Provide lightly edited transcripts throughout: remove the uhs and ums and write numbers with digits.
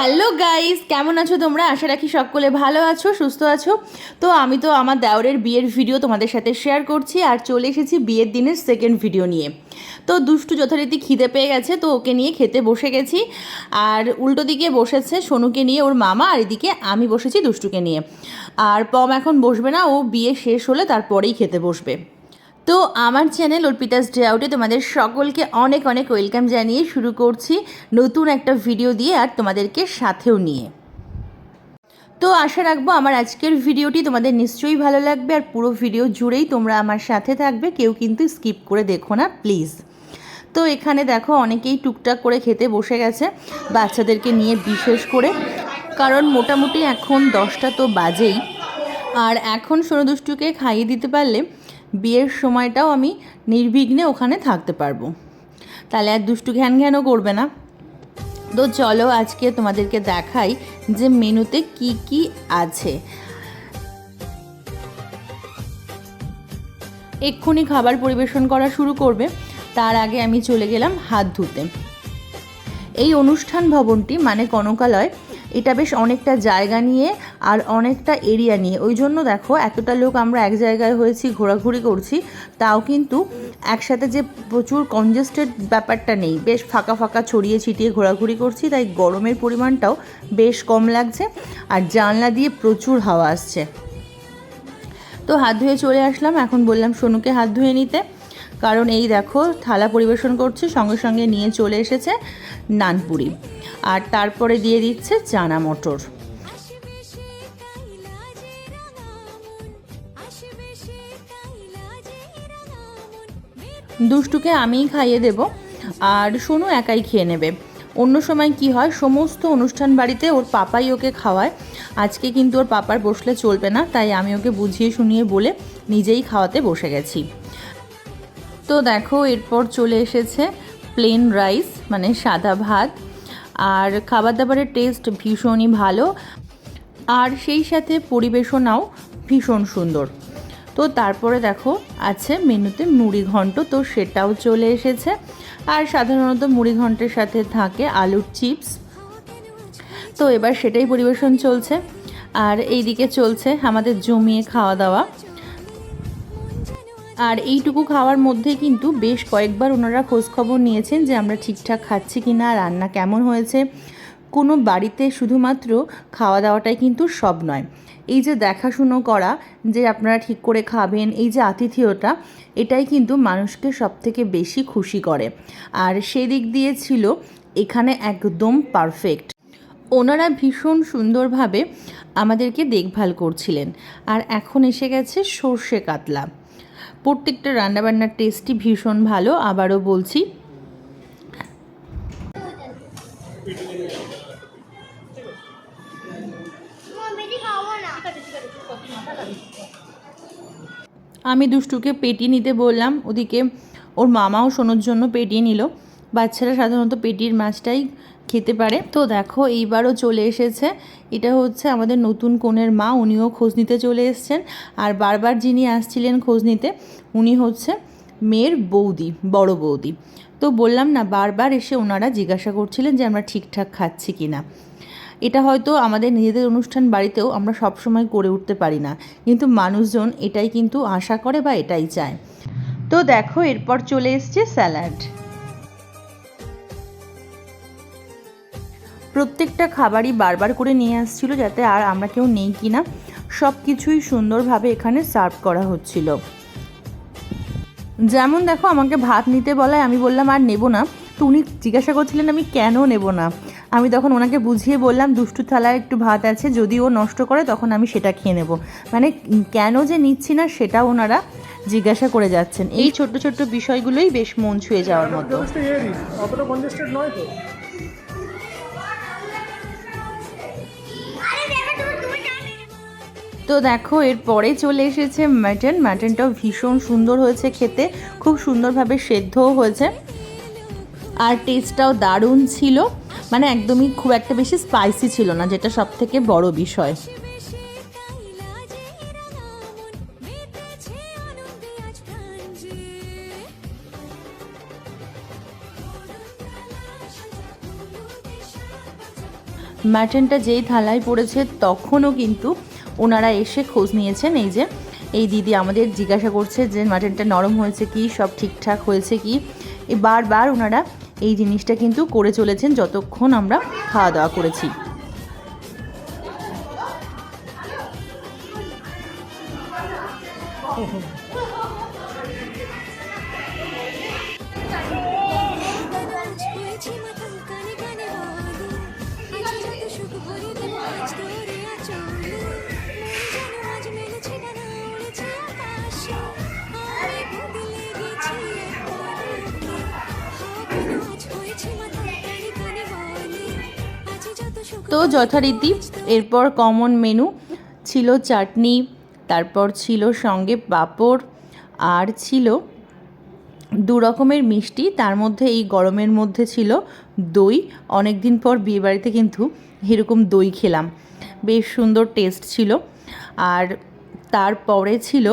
Hello guys, কেমন আছো তোমরা? আশা রাখি সকলে ভালো আছো, সুস্থ আছো। তো আমি তো আমার দেওরের বিয়ের ভিডিও তোমাদের সাথে শেয়ার করছি আর চলে এসেছি বিয়ের দিনের সেকেন্ড ভিডিও নিয়ে। তো দুষ্টু যথারীতি খিদে পেয়ে গেছে, তো ওকে নিয়ে খেতে বসে গেছি। আর উল্টো দিকে বসেছে সোনুকে নিয়ে ওর মামা, আর এদিকে আমি বসেছি দুষ্টুকে নিয়ে। আর পম এখন বসবে না, ও বিয়ে শেষ হলে তারপরেই খেতে বসবে। তো আমার চ্যানেল অর্পিতাস ডে আউটে তোমাদের সকলকে অনেক অনেক ওয়েলকাম জানিয়ে শুরু করছি নতুন একটা ভিডিও দিয়ে, আর তোমাদেরকে সাথেও নিয়ে। তো আশা রাখবো আমার আজকের ভিডিওটি তোমাদের নিশ্চয়ই ভালো লাগবে, আর পুরো ভিডিও জুড়েই তোমরা আমার সাথে থাকবে, কেউ কিন্তু স্কিপ করে দেখো না প্লিজ। তো এখানে দেখো অনেকেই টুকটাক করে খেতে বসে গেছে, বাচ্চাদেরকে নিয়ে বিশেষ করে, কারণ মোটামুটি এখন 10টা তো বাজেই। আর এখন সোনু দুষ্টুকে খাইয়ে দিতে পারলে বিয়ের সময়টাও আমি নির্বিঘ্নে ওখানে থাকতে পারবো, তাহলে আর দুষ্টু ঘ্যান ঘ্যানও করবে না। তো চলো আজকে তোমাদেরকে দেখাই যে মেনুতে কি কি আছে। এক্ষুনি খাবার পরিবেশন করা শুরু করবে, তার আগে আমি চলে গেলাম হাত ধুতে। এই অনুষ্ঠান ভবনটি মানে কনকালয়, এটা বেশ অনেকটা জায়গা নিয়ে আর অনেকটা এরিয়া নিয়ে, ওই জন্য দেখো এতটা লোক আমরা এক জায়গায় হয়েছি, ঘোরাঘুরি করছি, তাও কিন্তু একসাথে যে প্রচুর কনজেস্টেড ব্যাপারটা নেই, বেশ ফাঁকা ফাঁকা ছড়িয়ে ছিটিয়ে ঘোরাঘুরি করছি, তাই গরমের পরিমাণটাও বেশ কম লাগছে, আর জানলা দিয়ে প্রচুর হাওয়া আসছে। তো হাত ধুয়ে চলে আসলাম, এখন বললাম সোনুকে হাত ধুয়ে নিতে, কারণ এই দেখো থালা পরিবেশন করছে, সঙ্গে সঙ্গে নিয়ে চলে এসেছে নানপুরি, আর তারপরে দিয়ে দিচ্ছে চানা মটর। দুষ্টুকে আমিই খাইয়ে দেব, আর সোনু একাই খেয়ে নেবে। অন্য সময় কি হয়, সমস্ত অনুষ্ঠান বাড়িতে ওর পাপাই ওকে খাওয়ায়, আজকে কিন্তু ওর পাপার বসলে চলবে না, তাই আমি ওকে বুঝিয়ে শুনিয়ে বলে নিজেই খাওয়াতে বসে গেছি। তো দেখো এরপর চলে এসেছে প্লেন রাইস মানে সাদা ভাত, আর খাবার দাবারের টেস্ট ভীষণই ভালো, আর সেই সাথে পরিবেশনাও ভীষণ সুন্দর। তো তারপরে দেখো আছে মেনুতে মুড়ি ঘন্ট, তো সেটাও চলে এসেছে, আর সাধারণত মুড়ি ঘন্টের সাথে থাকে আলুর চিপস, তো এবার সেটাই পরিবেশন চলছে। আর এইদিকে চলছে আমাদের জমিয়ে খাওয়া দাওয়া, আর এইটুকু খাওয়ার মধ্যে কিন্তু বেশ কয়েকবার ওনারা খোঁজখবর নিয়েছেন যে আমরা ঠিকঠাক খাচ্ছি কি না, রান্না কেমন হয়েছে। কোনো বাড়িতে শুধুমাত্র খাওয়া দাওয়াটাই কিন্তু সব নয়, এই যে দেখাশুনো করা যে আপনারা ঠিক করে খাবেন, এই যে আতিথেয়তা, এটাই কিন্তু মানুষকে সবথেকে বেশি খুশি করে, আর সেদিক দিয়ে ছিল এখানে একদম পারফেক্ট। ওনারা ভীষণ সুন্দরভাবে আমাদেরকে দেখভাল করছিলেন। আর এখন এসে গেছে সর্ষে কাতলা, প্রত্যেকটা রান্নাবান্নার টেস্টই ভীষণ ভালো, আবারও বলছি। আমি দুষ্টুকে পেটি নিতে বললাম, ওদিকে ওর মামাও সোনোর জন্য পেটিয়ে নিল। বাচ্চারা সাধারণত পেটির মাছটাই খেতে পারে। তো দেখো এইবারও চলে এসেছে, এটা হচ্ছে আমাদের নতুন কনের মা, উনিও খোঁজ নিতে চলে এসছেন, আর বারবার যিনি আসছিলেন খোঁজ নিতে উনি হচ্ছে মেয়ের বৌদি, বড় বৌদি। তো বললাম না, বারবার এসে ওনারা জিজ্ঞাসা করছিলেন যে আমরা ঠিকঠাক খাচ্ছি কি না। এটা হয়তো আমাদের নিজেদের অনুষ্ঠান বাড়িতেও আমরা সবসময় করে উঠতে পারি না, কিন্তু মানুষজন এটাই কিন্তু আশা করে বা এটাই চায়। তো দেখো এরপর চলে এসছে স্যালাড। প্রত্যেকটা খাবারই বারবার করে নিয়ে আসছিল, যাতে আর আমরা কেউ নেই কিনা সব কিছুই সুন্দরভাবে এখানে সার্ভ করা হচ্ছিল। যেমন দেখো আমাকে ভাত নিতে বলায় আমি বললাম আর নেব না, তো উনি জিজ্ঞাসা করছিলেন আমি কেন নেব না। আমি তখন ওনাকে বুঝিয়ে বললাম দুষ্টু থালায় একটু ভাত আছে, যদি ও নষ্ট করে তখন আমি সেটা খেয়ে নেব, মানে কেন যে নিচ্ছি না সেটা ওনারা জিজ্ঞাসা করে যাচ্ছেন। এই ছোট্ট ছোট্ট বিষয়গুলোই বেশ মন ছুঁয়ে যাওয়ার মতো। তো দেখো এরপরে চলে এসেছে মাটন, মাটনটাও ভীষণ সুন্দর হয়েছে খেতে, খুব সুন্দরভাবে সেদ্ধও হয়েছে, আর টেস্টটাও দারুণ ছিল, মানে একদমই খুব একটা বেশি স্পাইসি ছিল না, যেটা সবথেকে বড় বিষয়। মাটনটা যেই থালায় পড়েছে তখনও কিন্তু ওনারা এসে খোঁজ নিয়েছেন। এই যে এই দিদি আমাদের জিজ্ঞাসা করছে যে মাটনটা নরম হয়েছে কি, সব ঠিকঠাক হয়েছে কি। বারবার ওনারা এই জিনিসটা কিন্তু করে চলেছেন যতক্ষণ আমরা খাওয়া দাওয়া করেছি। তো যথারীতি এরপর কমন মেনু ছিল চাটনি, তারপর ছিল সঙ্গে পাঁপড়, আর ছিল 2 রকমের মিষ্টি। তার মধ্যে এই গরমের মধ্যে ছিল দই। অনেক দিন পর বিয়েবাড়িতে কিন্তু এরকম দই খেলাম, বেশ সুন্দর টেস্ট ছিল। আর তারপরে ছিল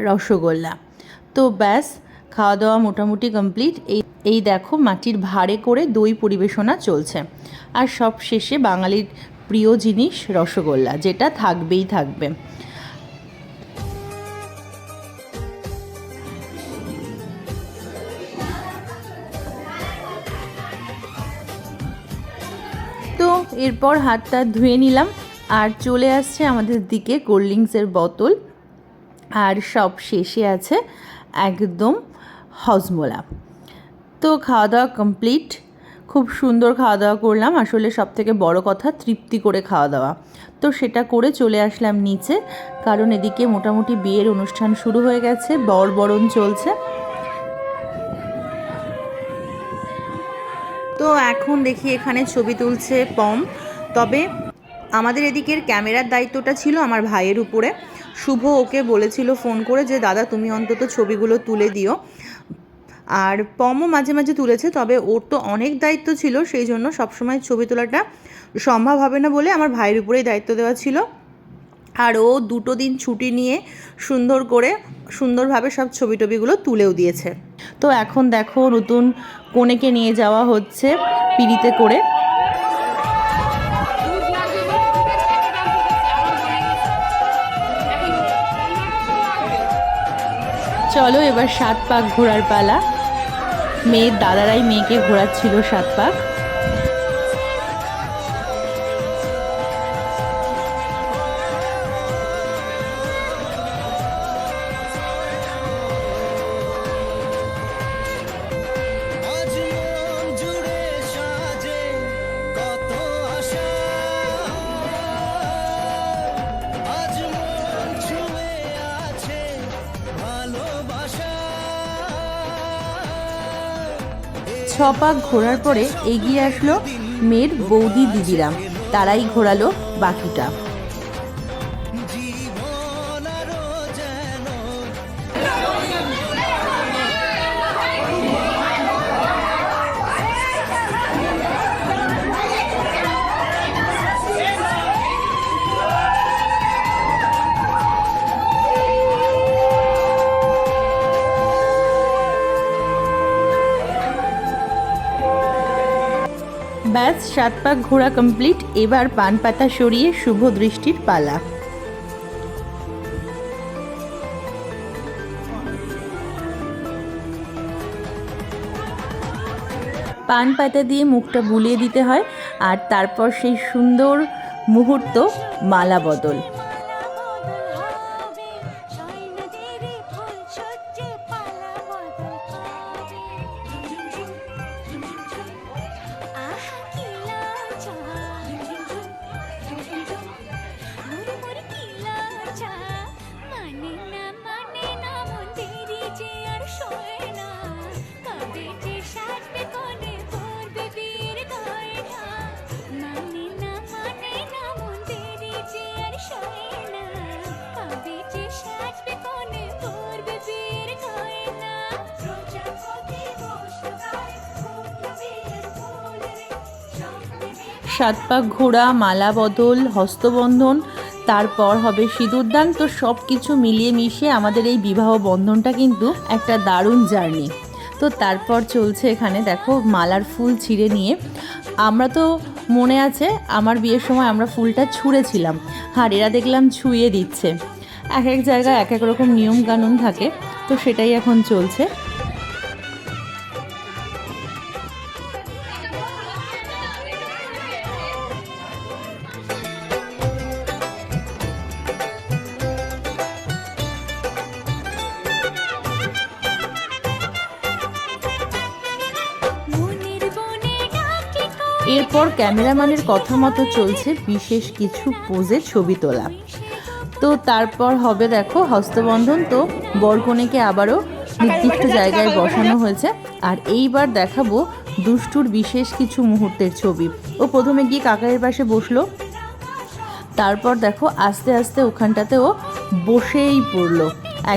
রসগোল্লা। তো ব্যাস, খাওয়া দাওয়া মোটামুটি কমপ্লিট। এই দেখো মাটির ভাঁড়ে করে দই পরিবেশনা চলছে। আর সব শেষে বাঙালির প্রিয় জিনিস রসগোল্লা, যেটা থাকবেই থাকবে। তো এরপর হাতটা ধুয়ে নিলাম, আর চলে আসছে আমাদের দিকে কোল্ড ড্রিঙ্কসের বোতল, আর সব শেষে আছে একদম হজমোলা। তো খাওয়া দাওয়া কমপ্লিট, খুব সুন্দর খাওয়া দাওয়া করলাম। আসলে সবথেকে বড় কথা তৃপ্তি করে খাওয়া দাওয়া। তো সেটা করে চলে আসলাম নিচে, কারণ এদিকে মোটামুটি বিয়ের অনুষ্ঠান শুরু হয়ে গেছে, বরণ চলছে। তো এখন দেখি এখানে ছবি তুলছে পম। তবে আমাদের এদিকের ক্যামেরার দায়িত্বটা ছিল আমার ভাইয়ের উপরে। শুভ ওকে বলেছিল ফোন করে যে দাদা তুমি অন্তত ছবিগুলো তুলে দিও। আর পমও মাঝে মাঝে তুলেছে, তবে ওর তো অনেক দায়িত্ব ছিল, সেই জন্য সবসময় ছবি তোলাটা সম্ভব হবে না বলে আমার ভাইয়ের উপরেই দায়িত্ব দেওয়া ছিল। আর ও 2 দিন ছুটি নিয়ে সুন্দরভাবে সব ছবি টবিগুলো তুলেও দিয়েছে। তো এখন দেখো নতুন কনেকে নিয়ে যাওয়া হচ্ছে পিঁড়িতে করে। চলো এবার 7 পাক ঘোরার পালা। মেয়ের দাদারাই মেয়েকে ঘোরাচ্ছিল 7 পাক। ছপাক ঘোরার পরে এগিয়ে আসলো মেয়ের বৌদি দিদিরা, তারাই ঘোরালো বাকিটা। ব্যাস 7 পাক ঘোরা কমপ্লিট। এবার পান পাতা সরিয়ে শুভ দৃষ্টির পালা। পান পাতা দিয়ে মুখটা বুলিয়ে দিতে হয়, আর তারপর সেই সুন্দর মুহূর্ত মালা বদল। সাত পাক ঘোরা, মালা বদল, হস্তবন্ধন, তারপর হবে সিঁদুরদান। তো সব কিছু মিলিয়ে মিশিয়ে আমাদের এই বিবাহ বন্ধনটা কিন্তু একটা দারুণ জার্নি। তো তারপর চলছে এখানে দেখো মালার ফুল ছিঁড়ে নিয়ে, আমরা তো মনে আছে আমার বিয়ের সময় আমরা ফুলটা ছুঁড়েছিলাম, আর এরা দেখলাম ছুঁয়ে দিচ্ছে। এক এক জায়গায় এক এক রকম নিয়ম কানুন থাকে, তো সেটাই এখন চলছে। এরপর ক্যামেরাম্যানের কথা মতো চলছে বিশেষ কিছু পোজে ছবি তোলা। তো তারপর হবে দেখো হস্তবন্ধন। তো বরকনেকে আবারও নির্দিষ্ট জায়গায় বসানো হয়েছে, আর এইবার দেখাবো দুষ্টুর বিশেষ কিছু মুহূর্তের ছবি। ও প্রথমে গিয়ে কাকায়ের পাশে বসলো, তারপর দেখো আস্তে আস্তে ওখানটাতে ও বসেই পড়লো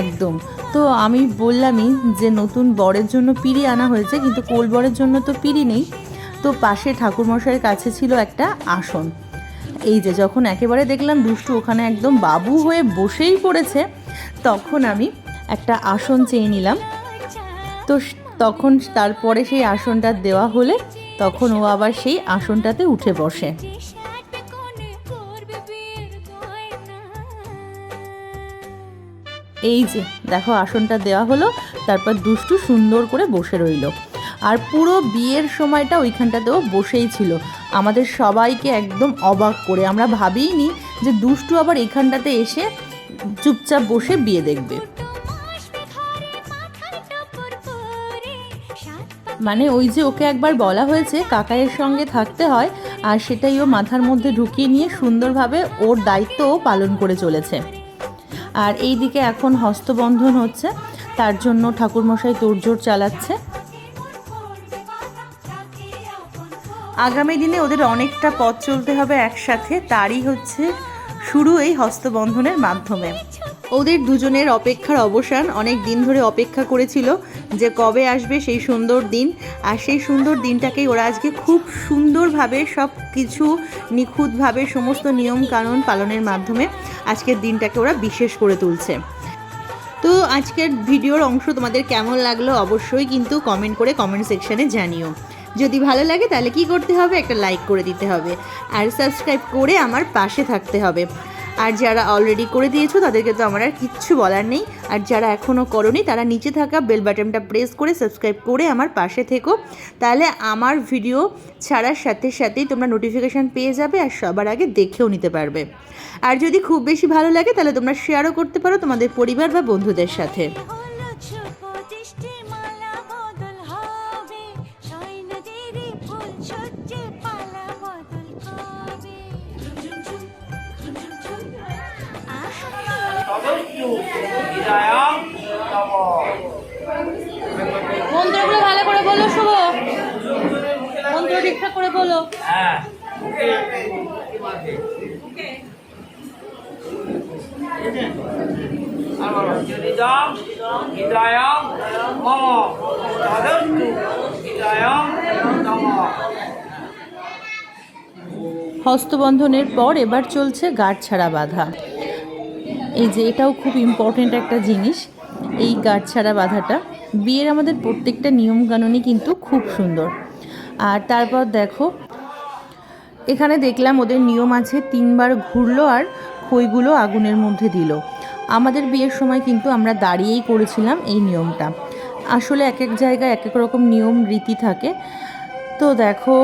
একদম। তো আমি বললামই যে নতুন বরের জন্য পিঁড়ি আনা হয়েছে, কিন্তু কোল বরের জন্য তো পিঁড়ি নেই। তো পাশে ঠাকুরমশাইয়ের কাছে ছিল একটা আসন। এই যে যখন একেবারে দেখলাম দুষ্টু ওখানে একদম বাবু হয়ে বসেই পড়েছে, তখন আমি একটা আসন চেয়ে নিলাম। তো তখন তারপরে সেই আসনটা দেওয়া হলে তখন ও আবার সেই আসনটাতে উঠে বসে। এই যে দেখো আসনটা দেওয়া হলো, তারপর দুষ্টু সুন্দর করে বসে রইল। আর পুরো বিয়ের সময়টা ওইখানটাতেও বসেই ছিল, আমাদের সবাইকে একদম অবাক করে। আমরা ভাবিনি যে দুষ্টু আবার এখানটাতে এসে চুপচাপ বসে বিয়ে দেখবে। মানে ওই যে ওকে একবার বলা হয়েছে কাকাইয়ের সঙ্গে থাকতে হয়, আর সেটাই ও মাথার মধ্যে ঢুকিয়ে নিয়ে সুন্দরভাবে ওর দায়িত্বও পালন করে চলেছে। আর এই দিকে এখন হস্তবন্ধন হচ্ছে, তার জন্য ঠাকুরমশাই তোড়জোড় চালাচ্ছে। আগামী দিনে ওদের অনেকটা পথ চলতে হবে একসাথে, তারই হচ্ছে শুরু এই হস্তবন্ধনের মাধ্যমে। ওদের দুজনের অপেক্ষার অবসান, অনেক দিন ধরে অপেক্ষা করেছিল যে কবে আসবে সেই সুন্দর দিন, আর সেই সুন্দর দিনটাকেই ওরা আজকে খুব সুন্দরভাবে সব কিছু নিখুঁতভাবে সমস্ত নিয়ম কানুন পালনের মাধ্যমে আজকের দিনটাকে ওরা বিশেষ করে তুলছে। তো আজকের ভিডিওর অংশ তোমাদের কেমন লাগলো অবশ্যই কিন্তু কমেন্ট করে কমেন্ট সেকশানে জানিও। যদি ভালো লাগে তাহলে কি করতে হবে, একটা লাইক করে দিতে হবে, আর সাবস্ক্রাইব করে আমার পাশে থাকতে হবে। আর যারা অলরেডি করে দিয়েছো তাদেরকে তো আমার আর কিচ্ছু বলার নেই, আর যারা এখনও করোনি তারা নিচে থাকা বেল বাটনটা প্রেস করে সাবস্ক্রাইব করে আমার পাশে থেকো, তাহলে আমার ভিডিও ছাড়ার সাথে সাথেই তোমরা নোটিফিকেশান পেয়ে যাবে আর সবার আগে দেখেও নিতে পারবে। আর যদি খুব বেশি ভালো লাগে তাহলে তোমরা শেয়ারও করতে পারো তোমাদের পরিবার বা বন্ধুদের সাথে। মন্ত্রগুলো ভালো করে বলো শুভ, মন্ত্র ঠিকঠাক করে বলো। হস্তবন্ধনের পর এবার চলছে গাঁট ছাড়া বাঁধা। এই যে এটাও খুব ইম্পর্টেন্ট একটা জিনিস, এই গাঁট ছাড়া বাঁধাটা। বিয়ের আমাদের প্রত্যেকটা নিয়মকানুনই কিন্তু খুব সুন্দর। আর তারপর দেখো এখানে দেখলাম ওদের নিয়ম আছে, 3 বার ঘুরলো আর খইগুলো আগুনের মধ্যে দিল। আমাদের বিয়ের সময় কিন্তু আমরা দাঁড়িয়েই করেছিলাম এই নিয়মটা। আসলে এক এক জায়গায় এক এক রকম নিয়ম রীতি থাকে। তো দেখো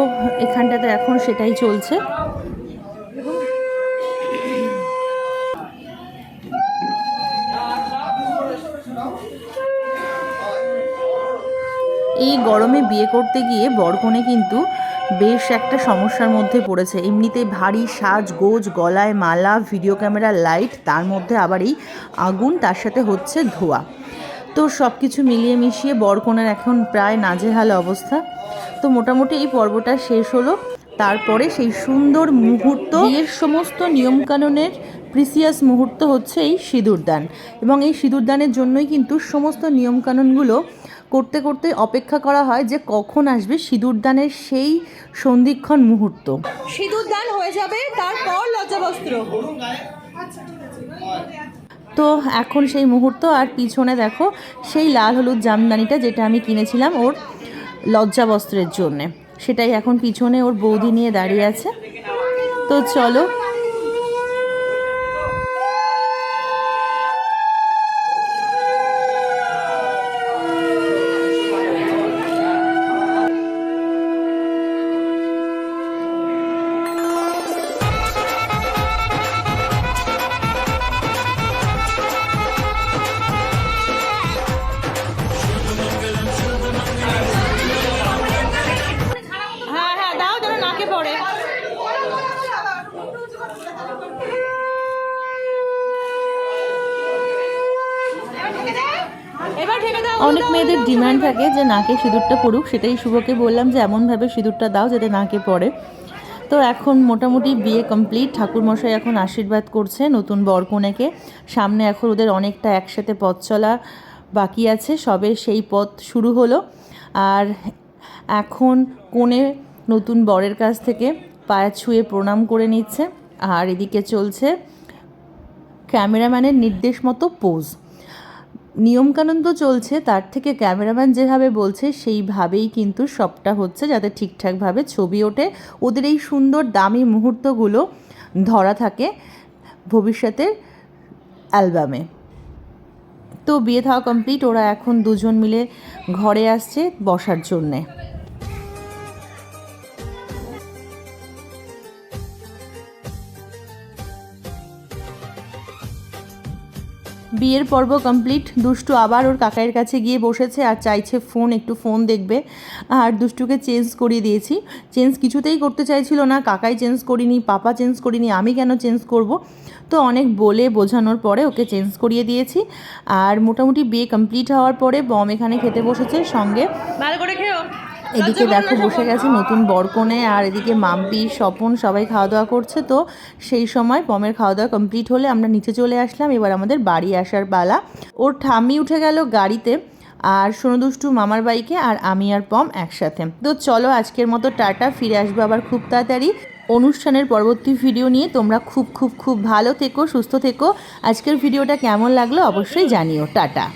এখানটাতে এখন সেটাই চলছে। এই গরমে বিয়ে করতে গিয়ে বরকনে কিন্তু বেশ একটা সমস্যার মধ্যে পড়েছে। এমনিতেই ভারী সাজগোজ, গলায় মালা, ভিডিও ক্যামেরা, লাইট, তার মধ্যে আবার এই আগুন, তার সাথে হচ্ছে ধোঁয়া। তো সব কিছু মিলিয়ে মিশিয়ে বরকনের এখন প্রায় নাজেহাল অবস্থা। তো মোটামুটি এই পর্বটা শেষ হলো। তারপরে সেই সুন্দর মুহূর্ত, বিয়ের সমস্ত নিয়মকানুনের প্রিসিয়াস মুহূর্ত হচ্ছে এই সিঁদুরদান, এবং এই সিঁদুরদানের জন্যই কিন্তু সমস্ত নিয়মকানুনগুলো করতে করতে অপেক্ষা করা হয় যে কখন আসবে সিঁদুরদানের সেই সন্ধিক্ষণ মুহূর্ত। সিঁদুরদান হয়ে যাবে, তারপর লজ্জাবস্ত্র। তো এখন সেই মুহূর্ত, আর পিছনে দেখো সেই লাল হলুদ জামদানিটা যেটা আমি কিনেছিলাম ওর লজ্জাবস্ত্রের জন্যে, সেটাই এখন পিছনে ওর বৌদি নিয়ে দাঁড়িয়ে আছে। তো চলো দাও যেন নাকে পড়ে। অনেক মেয়েদের ডিমান্ড থাকে যে নাকে সিঁদুরটা পড়ুক, সেটাই শুভকে বললাম যে এমনভাবে সিঁদুরটা দাও যাতে নাকে পড়ে। তো এখন মোটামুটি বিয়ে কমপ্লিট, ঠাকুরমশাই এখন আশীর্বাদ করছে নতুন বরকনেকে। সামনে এখন ওদের অনেকটা একসাথে পথ চলা বাকি আছে, সবে সেই পথ শুরু হলো। আর এখন কনে নতুন বরের কাছ থেকে পায়ে ছুঁয়ে প্রণাম করে নিচ্ছে, আর এদিকে চলছে ক্যামেরাম্যানের নির্দেশ মতো পোজ। নিয়মকানুন তো চলছে, তার থেকে ক্যামেরাম্যান যেভাবে বলছে সেইভাবেই কিন্তু সবটা হচ্ছে, যাতে ঠিকঠাকভাবে ছবি ওঠে, ওদের এই সুন্দর দামি মুহূর্তগুলো ধরা থাকে ভবিষ্যতের অ্যালবামে। তো বিয়ে থাওয়া কমপ্লিট, ওরা এখন দুজন মিলে ঘরে আসছে বসার জন্যে। বিয়ের পর্ব কমপ্লিট। দুষ্টু আবার ওর কাকাইয়ের কাছে গিয়ে বসেছে আর চাইছে ফোন, একটু ফোন দেখবে। আর দুষ্টুকে চেঞ্জ করিয়ে দিয়েছি, চেঞ্জ কিছুতেই করতে চাইছিল না। কাকাই চেঞ্জ করিনি, পাপা চেঞ্জ করিনি, আমি কেন চেঞ্জ করব। তো অনেক বলে বোঝানোর পরে ওকে চেঞ্জ করিয়ে দিয়েছি। আর মোটামুটি বিয়ে কমপ্লিট হওয়ার পরে বম এখানে খেতে বসেছে সঙ্গে। ভালো করে খেও। এদিকে দেখো বসে গেছে নতুন বরকনে, আর এদিকে মাম্পি স্বপন সবাই খাওয়া দাওয়া করছে। তো সেই সময় পমের খাওয়া দাওয়া কমপ্লিট হলে আমরা নিচে চলে আসলাম, এবার আমাদের বাড়ি আসার পালা। ওর ঠাম্মি উঠে গেল গাড়িতে, আর সোনুদুষ্টু মামার বাইকে, আর আমি আর পম একসাথে। তো চলো আজকের মতো টাটা, ফিরে আসবো আবার খুব তাড়াতাড়ি অনুষ্ঠানের পরবর্তী ভিডিও নিয়ে। তোমরা খুব খুব খুব ভালো থেকো, সুস্থ থেকো। আজকের ভিডিওটা কেমন লাগলো অবশ্যই জানিও। টাটা।